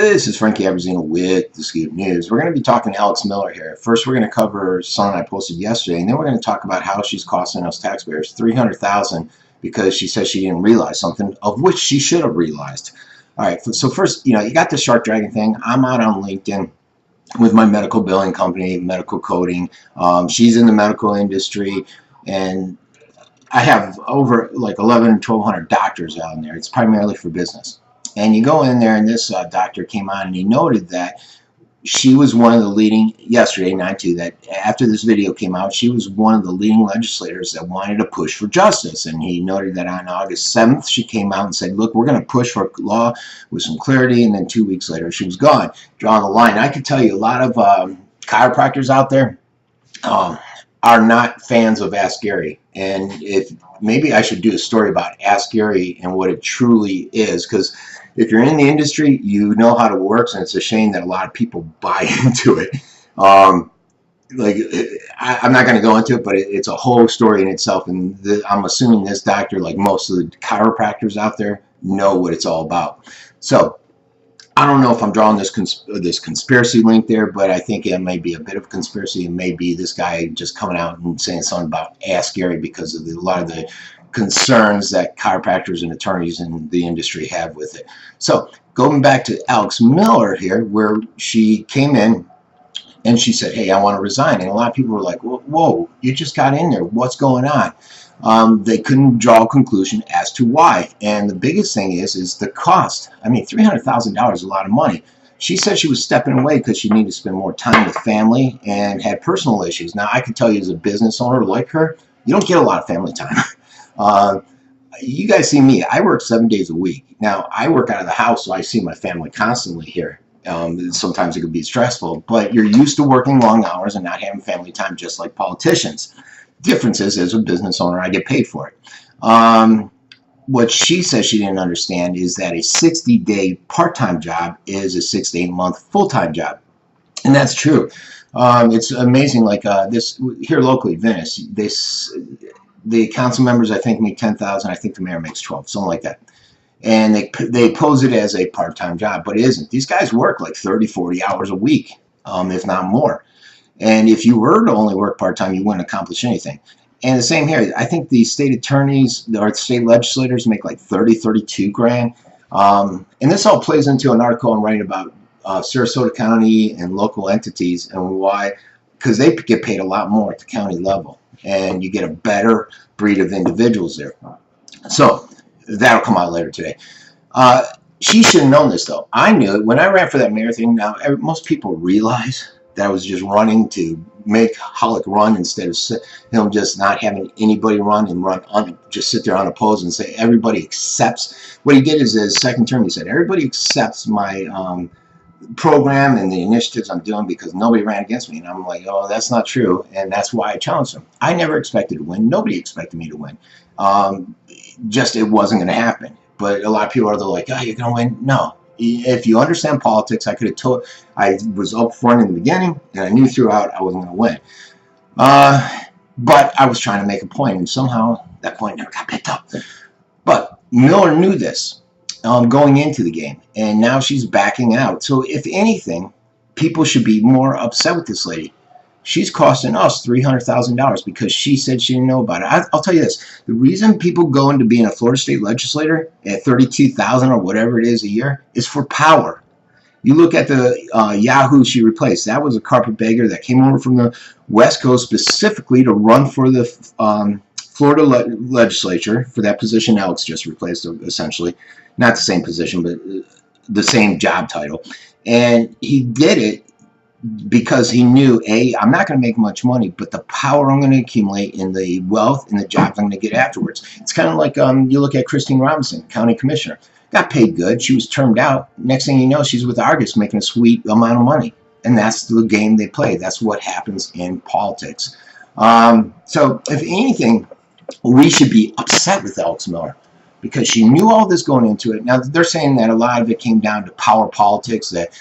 This is Frankie Abbruzzino with the Scoop News. We're going to be talking to Alex Miller here. First, we're going to cover something I posted yesterday, and then we're going to talk about how she's costing us taxpayers $300,000 because she says she didn't realize something of which she should have realized. All right, so first, you got the Shark Dragon thing. I'm out on LinkedIn with my medical billing company, medical coding. She's in the medical industry, and I have over like 1,100 or 1,200 doctors out there. It's primarily for business. And you go in there, and this doctor came on, and he noted that she was one of the leading, yesterday, 9/2, that after this video came out, she was one of the leading legislators that wanted to push for justice. And he noted that on August 7th, she came out and said, look, we're going to push for law with some clarity. And then 2 weeks later, she was gone, drawing the line. I can tell you a lot of chiropractors out there are not fans of Ask Gary. And if maybe I should do a story about Ask Gary and what it truly is, because if you're in the industry, you know how it works, and it's a shame that a lot of people buy into it. I'm not going to go into it, but it's a whole story in itself, and I'm assuming this doctor, like most of the chiropractors out there, know what it's all about. So I don't know if I'm drawing this conspiracy link there, but I think it may be a bit of a conspiracy. It may be this guy just coming out and saying something about Ask Gary because of a lot of the concerns that chiropractors and attorneys in the industry have with it. So going back to Alex Miller here, where she came in and she said, hey, I want to resign. And a lot of people were like, whoa, you just got in there. What's going on? They couldn't draw a conclusion as to why. And the biggest thing is the cost. I mean, $300,000 is a lot of money. She said she was stepping away because she needed to spend more time with family and had personal issues. Now, I can tell you as a business owner like her, you don't get a lot of family time. You guys see me. I work 7 days a week. Now, I work out of the house, so I see my family constantly here. Sometimes it could be stressful, but you're used to working long hours and not having family time, just like politicians. Difference is, as a business owner, I get paid for it. What she says she didn't understand is that a 60-day part-time job is a 6 to 8 month full-time job. And that's true. It's amazing, like this here locally, Venice, the council members, I think, make $10,000. I think the mayor makes 12, something like that. And they pose it as a part-time job, but it isn't. These guys work like 30, 40 hours a week, if not more. And if you were to only work part-time, you wouldn't accomplish anything. And the same here. I think the state attorneys or state legislators make like 30, 32 grand. And this all plays into an article I'm writing about Sarasota County and local entities and why, because they get paid a lot more at the county level. And you get a better breed of individuals there. So that'll come out later today. She should have known this, though. I knew it. When I ran for that mayor thing, now most people realize that I was just running to make Hollick run instead of just not having anybody run and just sit there unopposed and say everybody accepts. What he did is his second term, he said, everybody accepts my program and the initiatives I'm doing because nobody ran against me. And I'm like, oh, that's not true. And that's why I challenged him. I never expected to win. Nobody expected me to win. Just it wasn't going to happen. But a lot of people are like, oh, you're going to win? No. If you understand politics, I could have told, I was up front in the beginning, and I knew throughout I wasn't going to win. But I was trying to make a point, and somehow that point never got picked up. But Miller knew this going into the game, and now she's backing out. So if anything, people should be more upset with this lady. She's costing us $300,000 because she said she didn't know about it. I'll tell you this. The reason people go into being a Florida state legislator at $32,000 or whatever it is a year is for power. You look at the Yahoo she replaced. That was a carpetbagger that came over from the West Coast specifically to run for the Florida legislature for that position Alex just replaced, essentially. Not the same position, but the same job title. And he did it because he knew, A, I'm not going to make much money, but the power I'm going to accumulate in the wealth and the jobs I'm going to get afterwards. It's kind of like you look at Christine Robinson, county commissioner. Got paid good. She was termed out. Next thing you know, she's with Argus making a sweet amount of money. And that's the game they play. That's what happens in politics. So if anything, we should be upset with Alex Miller because she knew all this going into it. Now, they're saying that a lot of it came down to power politics, that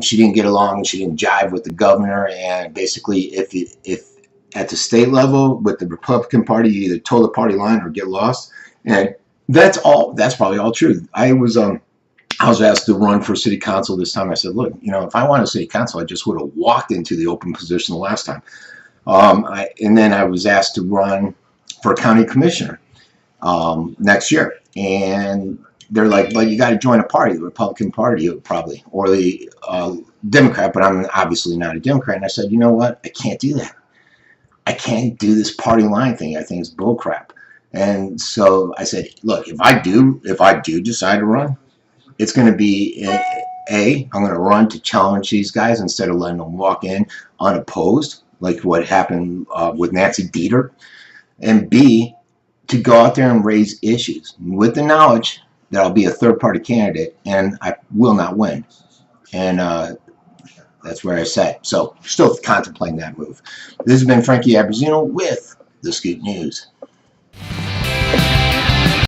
she didn't get along, she didn't jive with the governor, and basically if at the state level with the Republican Party, you either toe the party line or get lost. And that's probably all true. I was I was asked to run for city council this time. I said, look, if I wanted city council, I just would have walked into the open position the last time. And then I was asked to run for county commissioner next year. And they're like, well, you got to join a party, the Republican Party probably, or the Democrat, but I'm obviously not a Democrat. And I said, you know what? I can't do that. I can't do this party line thing. I think it's bullcrap. And so I said, look, if I do decide to run, it's going to be I'm going to run to challenge these guys instead of letting them walk in unopposed, like what happened with Nancy Dieter, and B, to go out there and raise issues with the knowledge that I'll be a third-party candidate and I will not win. And that's where I sat. So still contemplating that move. This has been Frankie Abbruzzino with the Scoop News.